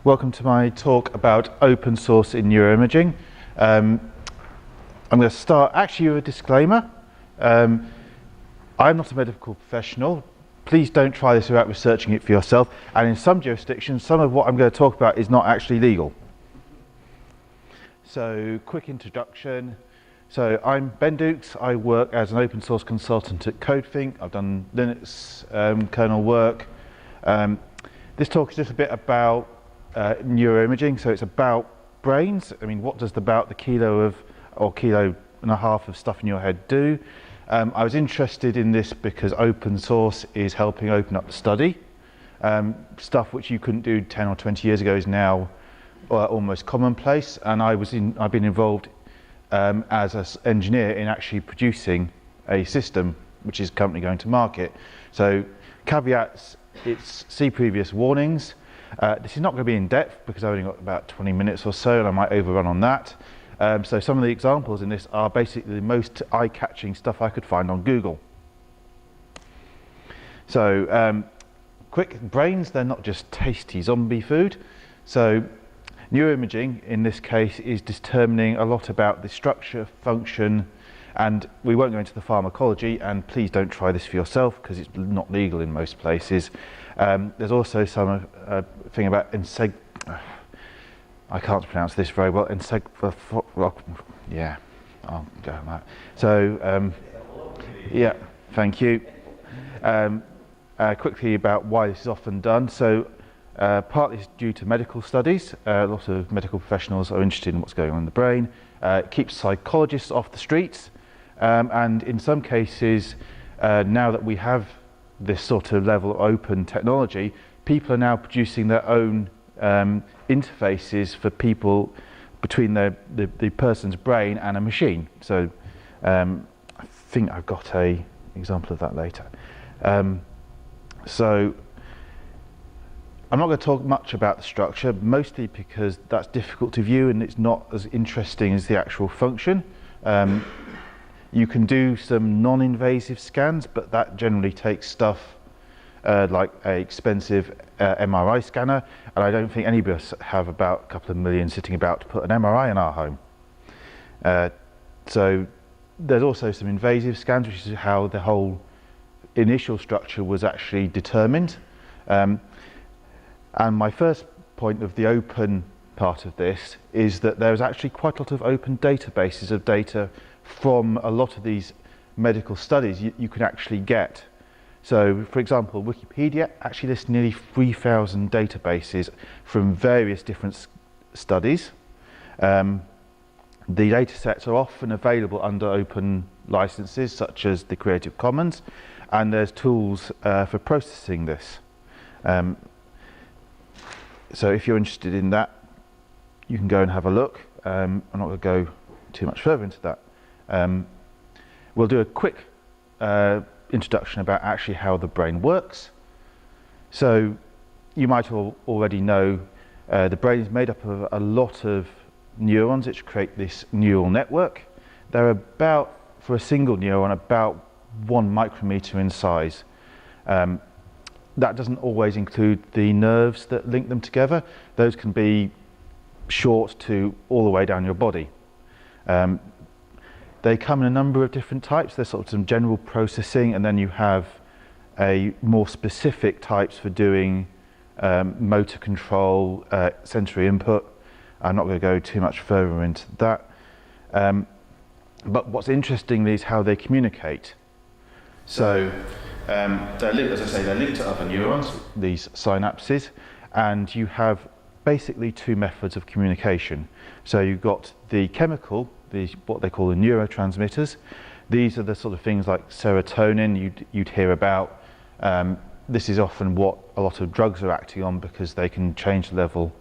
Welcome to my talk about open source in neuroimaging. I'm going to start actually with a disclaimer. I'm not a medical professional. Please don't try this without researching it for yourself. And in some jurisdictions, some of what I'm going to talk about is not actually legal. So, quick introduction. So, I'm Ben Dooks. I work as an open source consultant at CodeThink. I've done Linux kernel work. This talk is just a bit about neuroimaging, so it's about brains. I mean, what does about the kilo and a half of stuff in your head do? I was interested in this because open source is helping open up the study. Stuff which you couldn't do 10 or 20 years ago is now almost commonplace, and I've been involved as an engineer in actually producing a system which is currently going to market. So caveats, it's see previous warnings. This is not going to be in depth because I've only got about 20 minutes or so and I might overrun on that. So some of the examples in this are basically the most eye-catching stuff I could find on Google. So quick, brains, they're not just tasty zombie food. So neuroimaging in this case is determining a lot about the structure, function, and we won't go into the pharmacology, and please don't try this for yourself because it's not legal in most places. There's also some thing about I can't pronounce this very well. Yeah, I'll go on that. So, yeah, thank you. Quickly about why this is often done. So, partly it's due to medical studies. A lot of medical professionals are interested in what's going on in the brain. It keeps psychologists off the streets. And in some cases, now that we have this sort of level of open technology, people are now producing their own interfaces for people between the person's brain and a machine. So I think I've got an example of that later. So I'm not going to talk much about the structure, mostly because that's difficult to view and it's not as interesting as the actual function. You can do some non-invasive scans, but that generally takes stuff like an expensive MRI scanner, and I don't think any of us have about a couple of million sitting about to put an MRI in our home. So there's also some invasive scans, which is how the whole initial structure was actually determined. And my first point of the open part of this is that there's actually quite a lot of open databases of data from a lot of these medical studies you can actually get. So, for example, Wikipedia actually lists nearly 3,000 databases from various different studies. The data sets are often available under open licenses, such as the Creative Commons, and there's tools for processing this. So if you're interested in that, you can go and have a look. I'm not going to go too much further into that. We'll do a quick introduction about actually how the brain works. So you might already know the brain is made up of a lot of neurons which create this neural network. They're about, for a single neuron, about 1 micrometer in size. That doesn't always include the nerves that link them together. Those can be short to all the way down your body. They come in a number of different types. There's sort of some general processing, and then you have a more specific types for doing motor control, sensory input. I'm not going to go too much further into that. But what's interesting is how they communicate. So they're linked, as I say, they're linked to other neurons, these synapses, and you have basically 2 methods of communication. So you've got the chemical, what they call the neurotransmitters. These are the sort of things like serotonin you'd hear about. This is often what a lot of drugs are acting on because they can change the level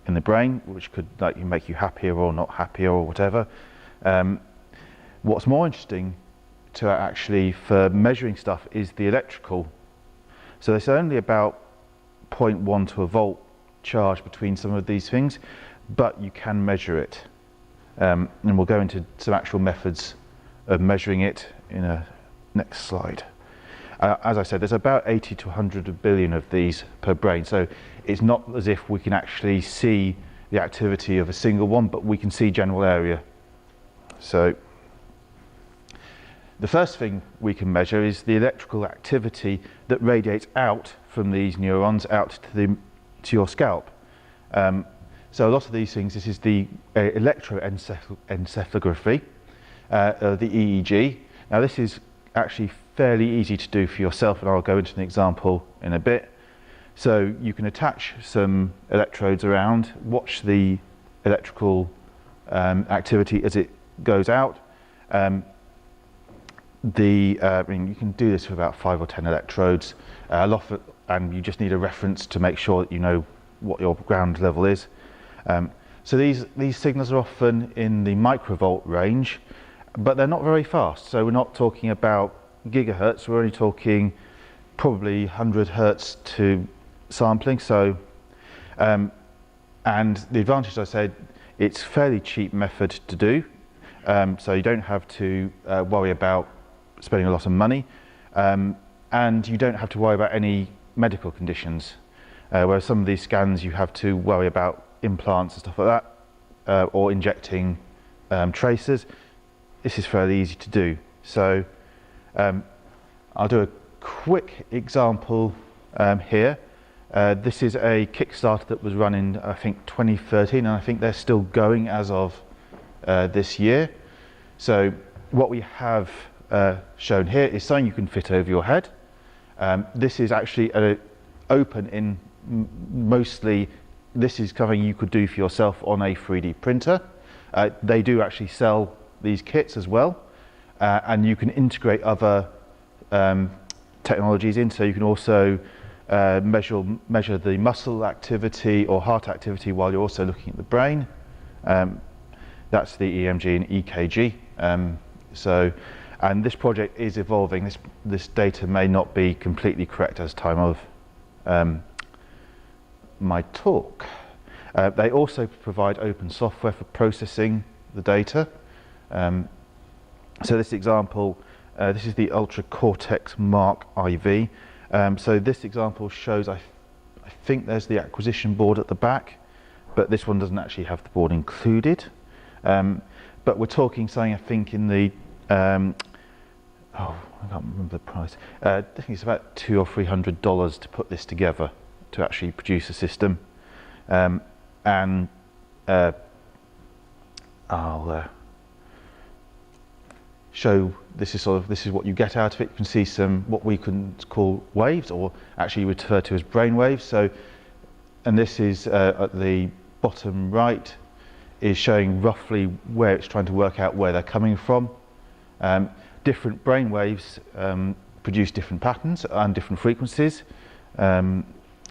in the brain, which could make you happier or not happier or whatever. What's more interesting to actually for measuring stuff is the electrical. So there's only about 0.1 to a volt charge between some of these things, but you can measure it. And we'll go into some actual methods of measuring it in a next slide. As I said, there's about 80 to 100 billion of these per brain, so it's not as if we can actually see the activity of a single one, but we can see general area. So the first thing we can measure is the electrical activity that radiates out from these neurons out to your scalp. So a lot of these things, this is the electroencephalography, the EEG. Now this is actually fairly easy to do for yourself, and I'll go into an example in a bit. So you can attach some electrodes around, watch the electrical activity as it goes out. I mean, you can do this with about 5 or 10 electrodes, and you just need a reference to make sure that you know what your ground level is. So these signals are often in the microvolt range, but they're not very fast. So we're not talking about gigahertz, we're only talking probably 100 hertz to sampling. So, and the advantage, I said, it's fairly cheap method to do. So you don't have to worry about spending a lot of money, and you don't have to worry about any medical conditions. Whereas some of these scans you have to worry about implants and stuff like that, or injecting tracers. This is fairly easy to do. So I'll do a quick example here. This is a Kickstarter that was run in, I think, 2013, and I think they're still going as of this year. So what we have shown here is something you can fit over your head. This is actually open in mostly, this is something you could do for yourself on a 3D printer. They do actually sell these kits as well, and you can integrate other technologies in, so you can also measure the muscle activity or heart activity while you're also looking at the brain. That's the EMG and EKG. And this project is evolving. This data may not be completely correct as time of my talk. They also provide open software for processing the data. So this example, this is the Ultra Cortex Mark IV. So this example shows, I think there's the acquisition board at the back, but this one doesn't actually have the board included. But we're talking something, I think, in the, I can't remember the price. I think it's about $200 or $300 to put this together, to actually produce a system. I'll show, this is what you get out of it. You can see some what we can call waves, or actually refer to as brain waves. So, and this is at the bottom right, is showing roughly where it's trying to work out where they're coming from. Different brain waves produce different patterns and different frequencies. I'm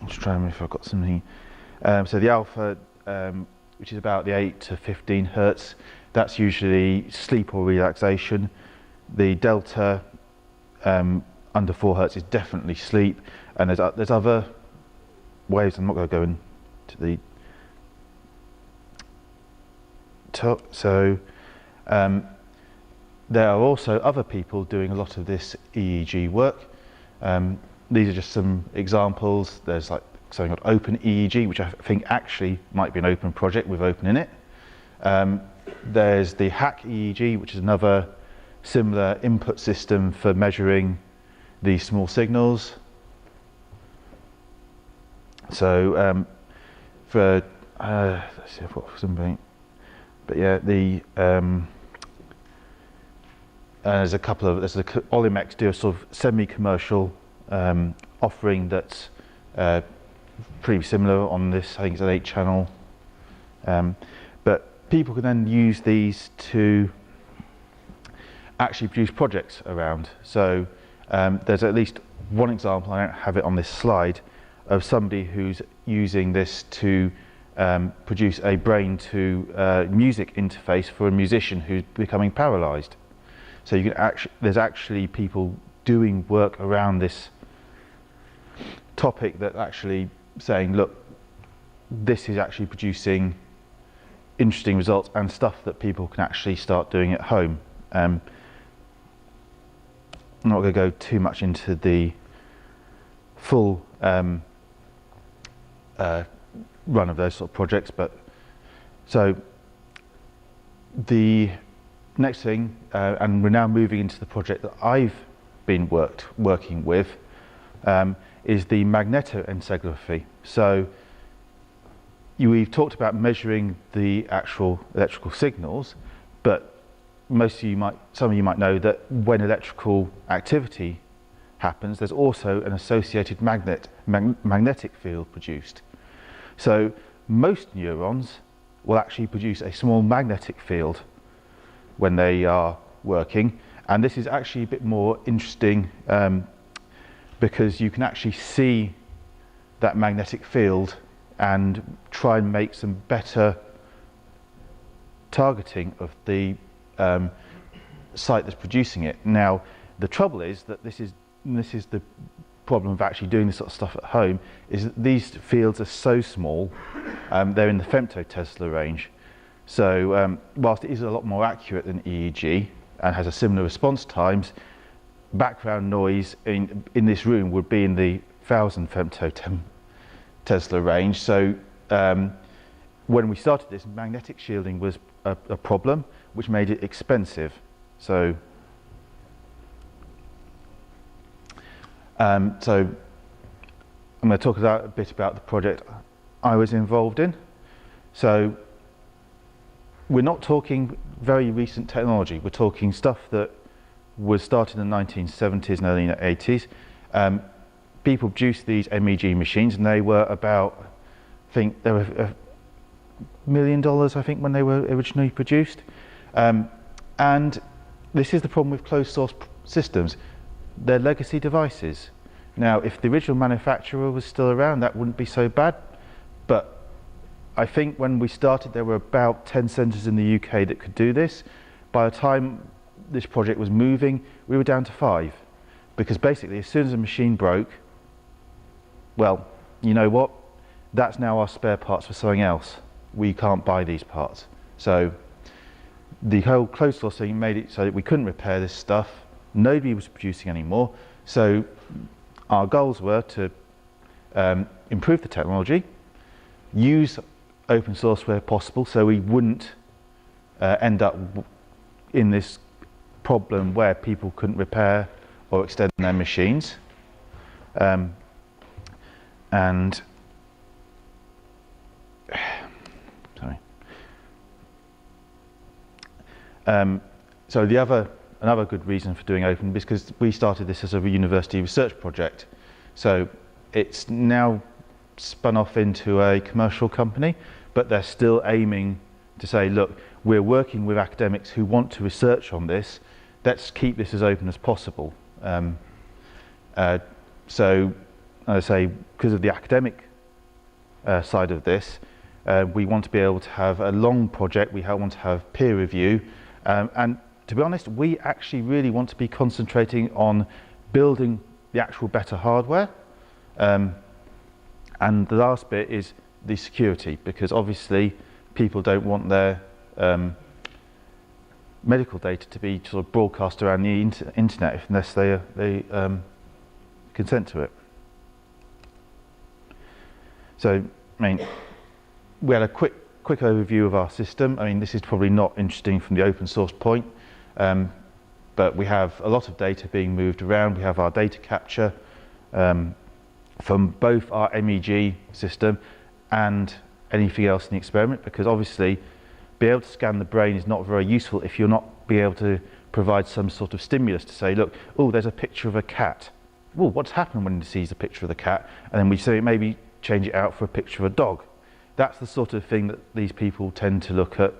just trying to remember if I've got something. So the alpha, which is about the 8 to 15 hertz, that's usually sleep or relaxation. The delta under 4 hertz is definitely sleep, and there's other waves. I'm not going to go into the top. So there are also other people doing a lot of this EEG work. These are just some examples. There's like something called Open EEG, which I think actually might be an open project with open in it. There's the Hack EEG, which is another similar input system for measuring these small signals. So let's see if I've got something. But yeah, there's Olimex do a sort of semi-commercial offering that's pretty similar on this. I think it's an 8-channel. But people can then use these to actually produce projects around. So there's at least one example, I don't have it on this slide, of somebody who's using this to produce a brain to music interface for a musician who's becoming paralysed. So you can there's actually people doing work around this topic that actually saying, look, this is actually producing interesting results and stuff that people can actually start doing at home. I'm not going to go too much into the full run of those sort of projects, but so the next thing, and we're now moving into the project that I've been working with, is the magnetoencephalography. So we've talked about measuring the actual electrical signals, but some of you might know that when electrical activity happens, there's also an associated magnetic field produced. So most neurons will actually produce a small magnetic field when they are working, and this is actually a bit more interesting because you can actually see that magnetic field and try and make some better targeting of the site that's producing it. Now, the trouble is that this is the problem of actually doing this sort of stuff at home, is that these fields are so small, they're in the femtotesla range. So whilst it is a lot more accurate than EEG and has a similar response times, background noise in this room would be in the 1000 femtotesla range. So when we started this, magnetic shielding was a problem, which made it expensive. So I'm going to talk a bit about the project I was involved in. So we're not talking very recent technology. We're talking stuff that was started in the 1970s and early 80s. People produced these MEG machines, and they were about, I think they were $1 million, I think, when they were originally produced. And this is the problem with closed source systems. They're legacy devices. Now, if the original manufacturer was still around, that wouldn't be so bad. But I think when we started, there were about 10 centres in the UK that could do this. By the time this project was moving, we were down to 5. Because basically, as soon as a machine broke, well, you know what? That's now our spare parts for something else. We can't buy these parts. So the whole closed source thing made it so that we couldn't repair this stuff. Nobody was producing anymore. So our goals were to improve the technology, use open source where possible, so we wouldn't end up in this problem where people couldn't repair or extend their machines. So another good reason for doing open is because we started this as a university research project. So it's now spun off into a commercial company, but they're still aiming to say, look, we're working with academics who want to research on this. Let's keep this as open as possible. So, as I say, because of the academic side of this, we want to be able to have a long project. We want to have peer review, and to be honest, we actually really want to be concentrating on building the actual better hardware. And the last bit is the security, because obviously people don't want their medical data to be sort of broadcast around the internet unless they consent to it. So, I mean, we had a quick overview of our system. I mean, this is probably not interesting from the open source point, but we have a lot of data being moved around. We have our data capture from both our MEG system and anything else in the experiment, because obviously be able to scan the brain is not very useful if you're not be able to provide some sort of stimulus to say, look, oh, there's a picture of a cat. Well, what's happened when it sees a picture of the cat? And then we say maybe change it out for a picture of a dog. That's the sort of thing that these people tend to look at.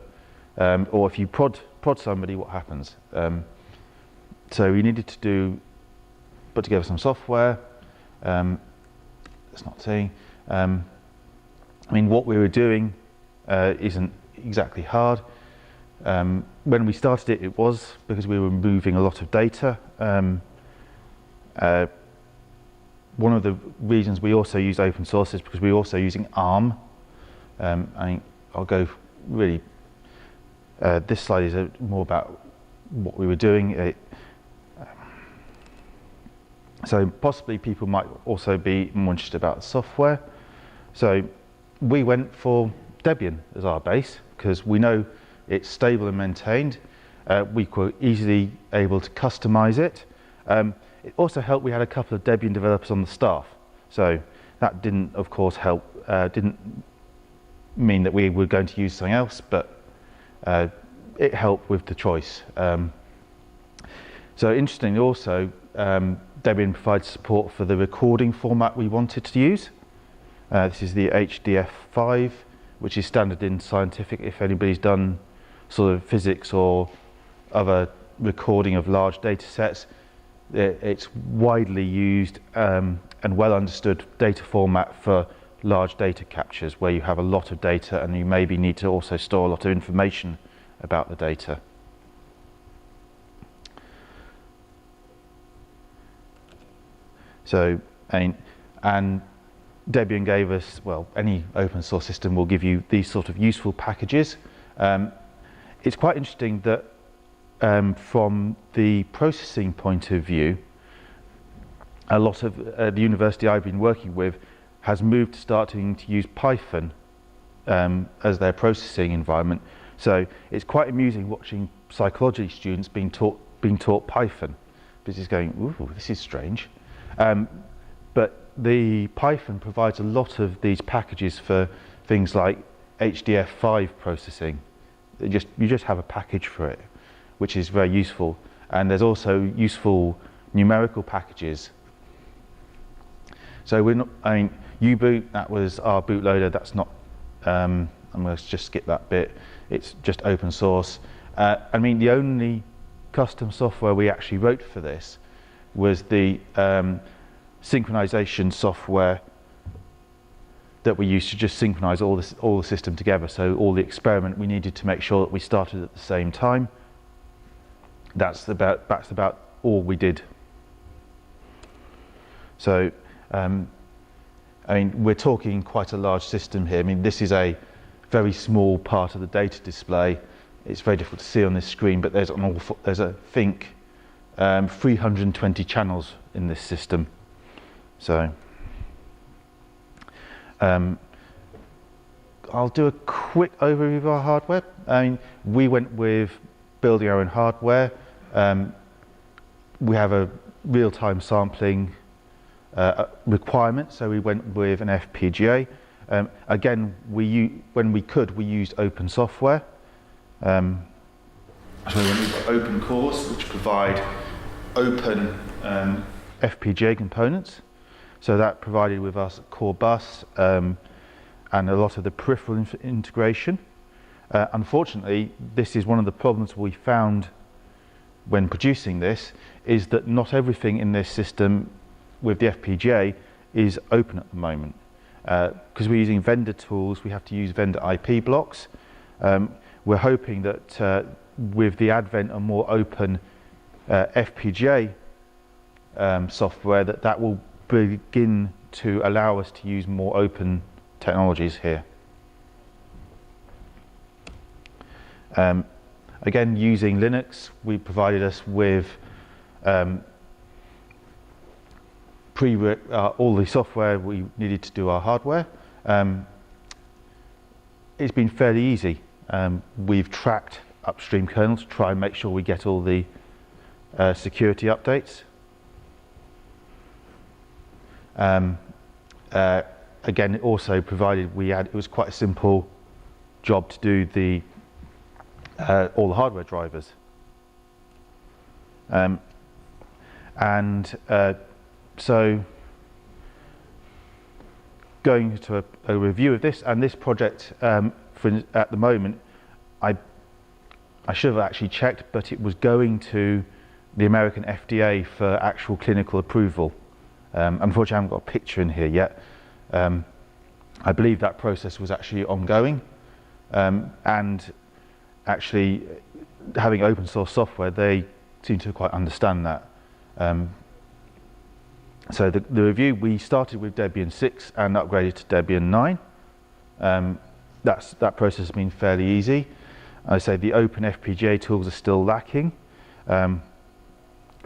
Or if you prod somebody, what happens? So we needed to put together some software. It's not saying. I mean, what we were doing isn't exactly hard. When we started it, it was because we were moving a lot of data. One of the reasons we also use open source is because we're also using ARM. I'll go really. This slide is more about what we were doing. So possibly people might also be more interested about the software. So we went for Debian as our base because we know it's stable and maintained. We were easily able to customize it. It also helped we had a couple of Debian developers on the staff. So that didn't, of course, help, didn't mean that we were going to use something else, but it helped with the choice. So interestingly also, Debian provides support for the recording format we wanted to use. This is the HDF5, which is standard in scientific. If anybody's done sort of physics or other recording of large data sets, it's widely used and well understood data format for large data captures where you have a lot of data and you maybe need to also store a lot of information about the data. So, and Debian gave us, well, any open source system will give you these sort of useful packages. It's quite interesting that from the processing point of view, a lot of the university I've been working with has moved to starting to use Python as their processing environment. So it's quite amusing watching psychology students being taught Python, because it's going, ooh, this is strange. But the Python provides a lot of these packages for things like HDF5 processing. You just have a package for it, which is very useful. And there's also useful numerical packages. So we're not, U-boot, that was our bootloader. That's not, I'm going to just skip that bit. It's just open source. The only custom software we actually wrote for this was the synchronization software that we used to just synchronize all the system together. So all the experiment, we needed to make sure that we started at the same time. That's about all we did. So, we're talking quite a large system here. This is a very small part of the data display. It's very difficult to see on this screen, but there's I think 320 channels in this system. So I'll do a quick overview of our hardware. We went with building our own hardware. We have a real-time sampling requirement, so we went with an FPGA. Again, when we could, we used open software. So we went with open cores, which provide open FPGA components. So that provided with us a core bus and a lot of the peripheral integration. Unfortunately, this is one of the problems we found when producing this, is that not everything in this system with the FPGA is open at the moment. Because we're using vendor tools, we have to use vendor IP blocks. We're hoping that with the advent of more open FPGA software, that will begin to allow us to use more open technologies here. Again, using Linux, we provided us with all the software we needed to do our hardware. It's been fairly easy. We've tracked upstream kernels to try and make sure we get all the security updates. Again, it also provided it was quite a simple job to do all the hardware drivers. So going to a review of this, and this project at the moment, I should have actually checked, but it was going to the American FDA for actual clinical approval. Unfortunately, I haven't got a picture in here yet. I believe that process was actually ongoing, and actually having open source software, they seem to quite understand that. So the review, we started with Debian 6 and upgraded to Debian 9. That process has been fairly easy. I say the open FPGA tools are still lacking.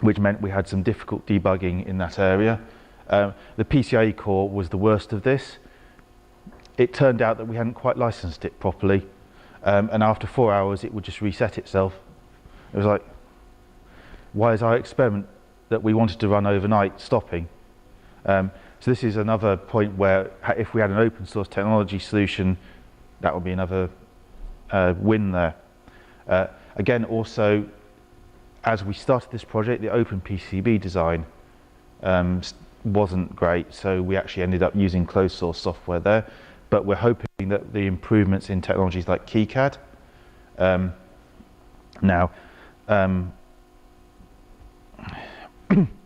which meant we had some difficult debugging in that area. The PCIe core was the worst of this. It turned out that we hadn't quite licensed it properly, and after 4 hours it would just reset itself. It was like, why is our experiment that we wanted to run overnight stopping? So this is another point where if we had an open source technology solution, that would be another win there. Again, also, as we started this project, the open PCB design wasn't great, so we actually ended up using closed source software there. But we're hoping that the improvements in technologies like KiCad now,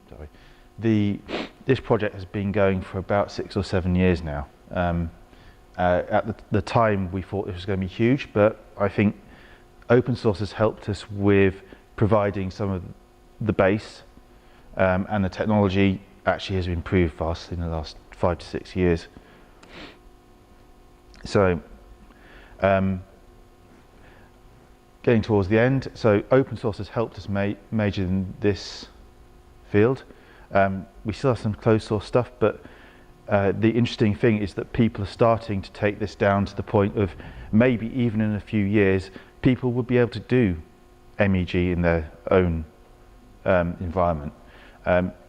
sorry, this project has been going for about 6 or 7 years now. At the time, we thought this was going to be huge, but I think open source has helped us with providing some of the base, and the technology actually has improved vastly in the last 5 to 6 years. So, getting towards the end, so open source has helped us major in this field. We still have some closed source stuff, but the interesting thing is that people are starting to take this down to the point of maybe even in a few years, people will be able to do MEG in their own environment.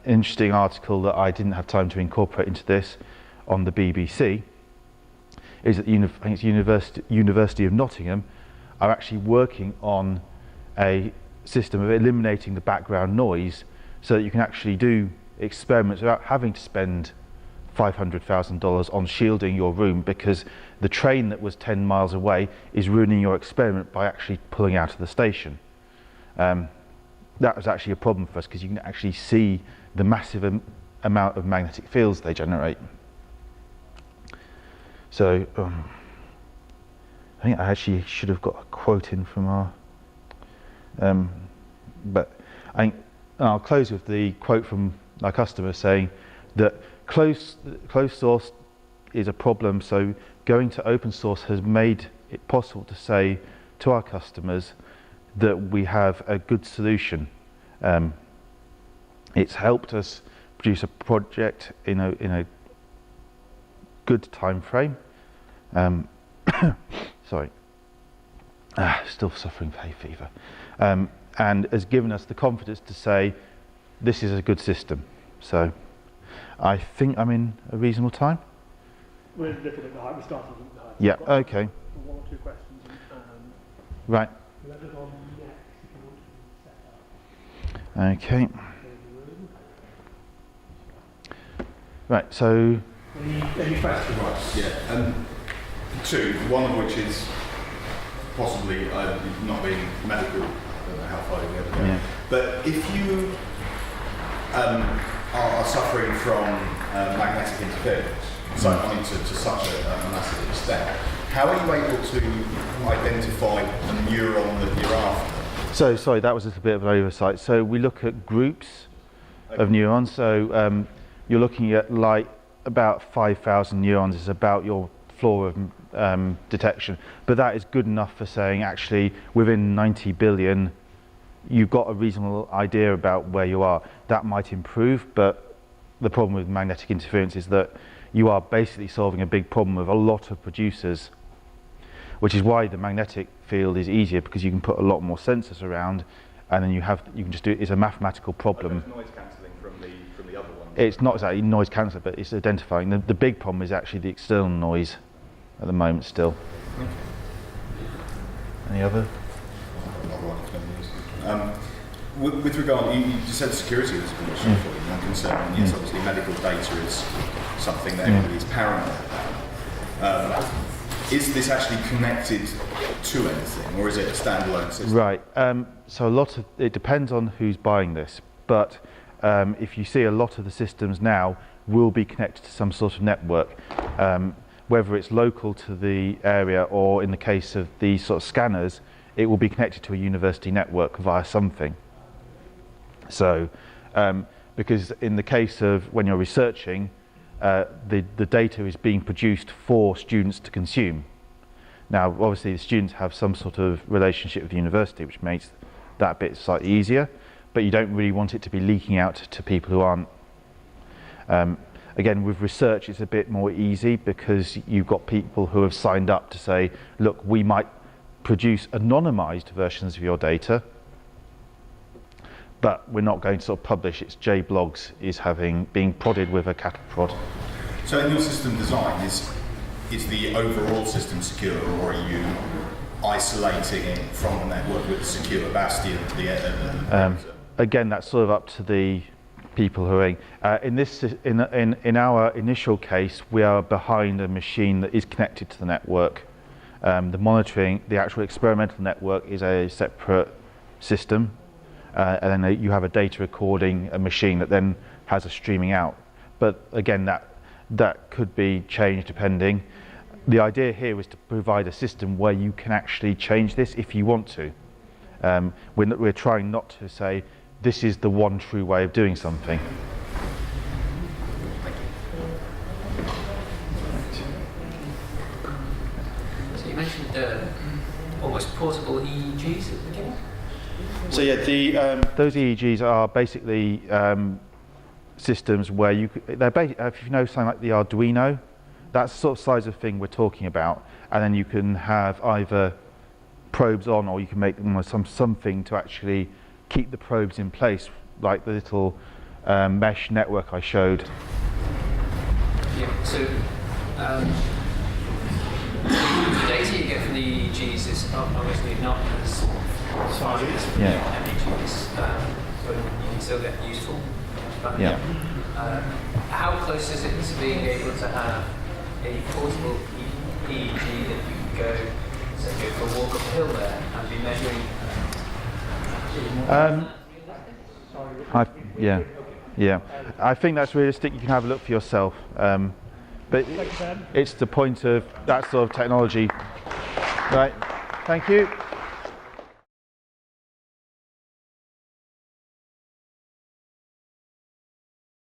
Interesting article that I didn't have time to incorporate into this on the BBC is that I think it's University of Nottingham are actually working on a system of eliminating the background noise so that you can actually do experiments without having to spend $500,000 on shielding your room, because the train that was 10 miles away is ruining your experiment by actually pulling out of the station. That was actually a problem for us because you can actually see the massive amount of magnetic fields they generate. So I think I actually should have got a quote in from our, but I'll close with the quote from our customer saying that closed source is a problem, so going to open source has made it possible to say to our customers that we have a good solution. It's helped us produce a project in a good time frame. Sorry, still suffering hay fever, and has given us the confidence to say this is a good system. So I think I'm in a reasonable time. We're a little bit behind. We started a little behind. Yeah. Okay. One or two questions. Right. Let it on next if you want to set up. Okay. Right. So. Any questions? Right. Yeah. Two. One of which is possibly not being medical. I don't know how far you ever go. Yeah. But if you are suffering from magnetic interference, so I mean to such a massive extent, how are you able to identify the neuron that you're after? So sorry, that was a little bit of an oversight. So we look at groups of neurons. So you're looking at like about 5,000 neurons is about your floor of detection, but that is good enough for saying actually within 90 billion you've got a reasonable idea about where you are. That might improve, but the problem with magnetic interference is that you are basically solving a big problem with a lot of producers, which is why the magnetic field is easier, because you can put a lot more sensors around, and then you can just do it. It's a mathematical problem. Noise cancelling from the other one. It's not exactly noise cancelling, but it's identifying. The big problem is actually the external noise at the moment still. Okay. Any other? With regard, you just said security was an issue for you, one concern, and yes, obviously medical data is something that everybody's paranoid about. Is this actually connected to anything, or is it a standalone system? Right. So a lot of it depends on who's buying this, but if you see a lot of the systems now will be connected to some sort of network, whether it's local to the area or in the case of these sort of scanners, it will be connected to a university network via something. So, because in the case of when you're researching, the data is being produced for students to consume. Now, obviously, the students have some sort of relationship with the university, which makes that bit slightly easier. but you don't really want it to be leaking out to people who aren't. Again, with research, it's a bit more easy because you've got people who have signed up to say, look, we might produce anonymized versions of your data, but we're not going to sort of publish. It's JBlogs is being prodded with a cattle prod. So in your system design, is the overall system secure, or are you isolating it from the network with a secure bastion? Again, that's sort of up to the people who are in our initial case, we are behind a machine that is connected to the network. The monitoring, the actual experimental network is a separate system, and then you have a data recording, a machine that then has a streaming out. But again, that could be changed depending. The idea here is to provide a system where you can actually change this if you want to. We're trying not to say this is the one true way of doing something. So you mentioned almost portable EEGs at the beginning? So yeah, those EEGs are basically systems where if you know something like the Arduino, that's the sort of size of thing we're talking about, and then you can have either probes on, or you can make them something to actually keep the probes in place, like the little mesh network I showed. Yeah. So the data you get from the EEGs is obviously not as fast as from the MEGs, but you can still get useful. Yeah. How close is it to being able to have a portable EEG that you can go for a walk up a hill there and be measuring? I think that's realistic. You can have a look for yourself, but it's the point of that sort of technology. Right. Thank you.